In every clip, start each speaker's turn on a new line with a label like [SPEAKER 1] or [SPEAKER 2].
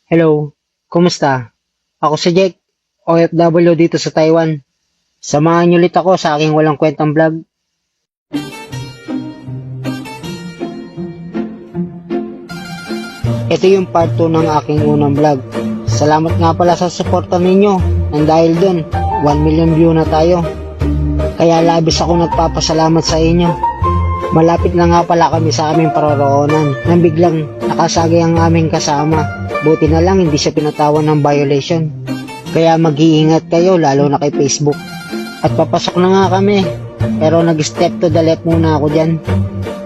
[SPEAKER 1] Hello, kumusta? Ako si Jake, OFW dito sa Taiwan. Samahan niyo ulit ako sa aking walang kwentang vlog. Ito yung part 2 ng aking unang vlog. Salamat nga pala sa suporta ninyo. Nang dahil dun, 1 million view na tayo. Kaya labis ako nagpapasalamat sa inyo. Malapit na nga pala kami sa aming paroroonan nang biglang nakasagay ang aming kasama. Buti na lang hindi siya pinatawan ng violation. Kaya mag-iingat kayo lalo na kay Facebook. At papasok na nga kami. Pero nag-step to the left muna ako dyan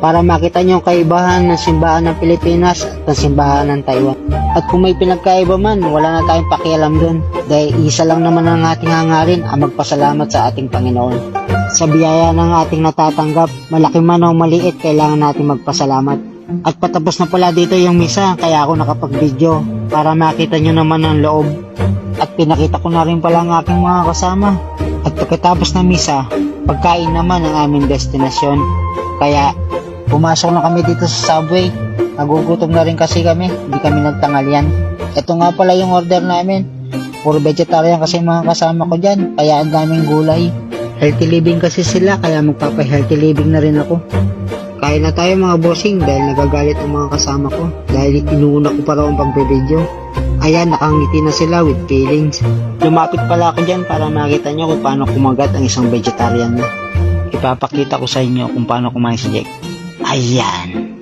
[SPEAKER 1] para makita nyo ang kaibahan ng simbahan ng Pilipinas at ng simbahan ng Taiwan. At kung may pinagkaiba man, wala na tayong pakialam dun dahil isa lang naman ang ating hangarin ang magpasalamat sa ating Panginoon. Sa biyaya ng ating natatanggap, malaki man o maliit, kailangan natin magpasalamat. At patapos na pala dito yung misa, kaya ako nakapag-video para makita nyo naman ang loob. At pinakita ko na rin pala ang aking mga kasama. At pagkatapos ng misa, pagkain naman ang aming destinasyon. Kaya pumasok na kami dito sa Subway. Nagugutom na rin kasi kami, hindi kami nagtanghalian. Ito nga pala yung order namin. Puro vegetarian kasi mga kasama ko dyan, kaya ang daming gulay. Healthy living kasi sila, kaya magpapa-healthy living na rin ako. Kain na tayo mga bossing dahil nagagalit ang mga kasama ko dahil inuuna ko pa raw ang pagbe-video. Ayan, nakangiti na sila with feelings. Lumapit pala ako dyan para makita nyo kung paano kumagat ang isang vegetarian. Ipapakita ko sa inyo kung paano kumain si Jack. Ayan.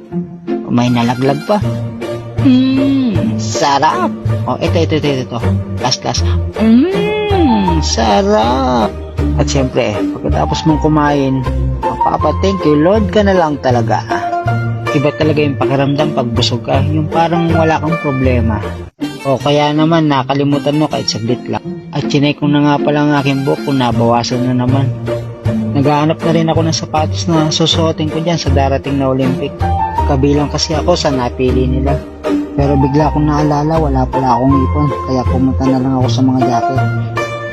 [SPEAKER 1] May nalaglag pa. Sarap. Oh, ito. Last. Sarap. At syempre, pagkatapos mong kumain, thank you Lord ka na lang talaga. Iba talaga yung pakiramdam pag busog ka, yung parang wala kang problema. O kaya naman nakalimutan mo kahit saglit lang. At chinay ko na nga pala ang aking buhok kung nabawasan na naman. Naghahanap na rin ako ng sapatos na susuotin ko dyan sa darating na Olympic. Kabilang kasi ako sa napili nila. Pero bigla akong naalala, wala pala akong ipon, kaya pumunta na lang ako sa mga jacket.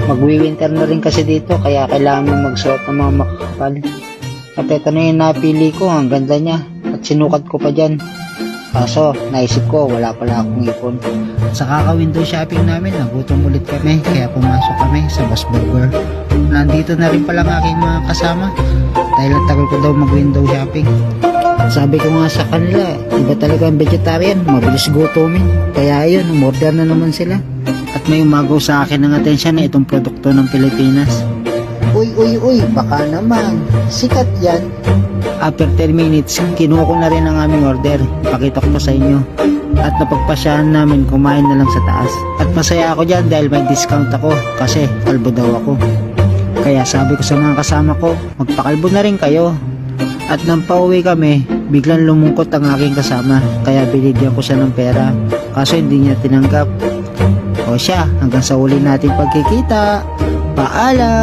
[SPEAKER 1] Magwi-winter na rin kasi dito, kaya kailangan mo magsuot ng mga makakapal. At ito na yung napili ko, ang ganda niya. At sinukat ko pa dyan. Kaso, naisip ko, wala pala akong ipon. Sa kaka-window shopping namin, nagutom ulit kami, kaya pumasok kami sa Boss Burger. Nandito na rin pala ang aking mga kasama, dahil ang tagal ko daw mag-window shopping. Sabi ko nga sa kanila, iba talaga ang vegetarian, mabilis gutumin. Kaya ayun, umorder na naman sila. At may umagaw sa akin ng atensyon na itong produkto ng Pilipinas. Uy, baka naman, sikat yan. After 10 minutes, kinuha ko na rin ang aming order. Ipakita ko pa sa inyo. At napagpasyahan namin kumain na lang sa taas. At masaya ako dyan dahil may discount ako kasi kalbo daw ako. Kaya sabi ko sa mga kasama ko, magpakalbo na rin kayo. At nang pauwi kami, biglang lumungkot ang aking kasama. Kaya binigyan ko siya ng pera. Kaso hindi niya tinanggap. O siya, hanggang sa uli natin pagkikita. Paalam!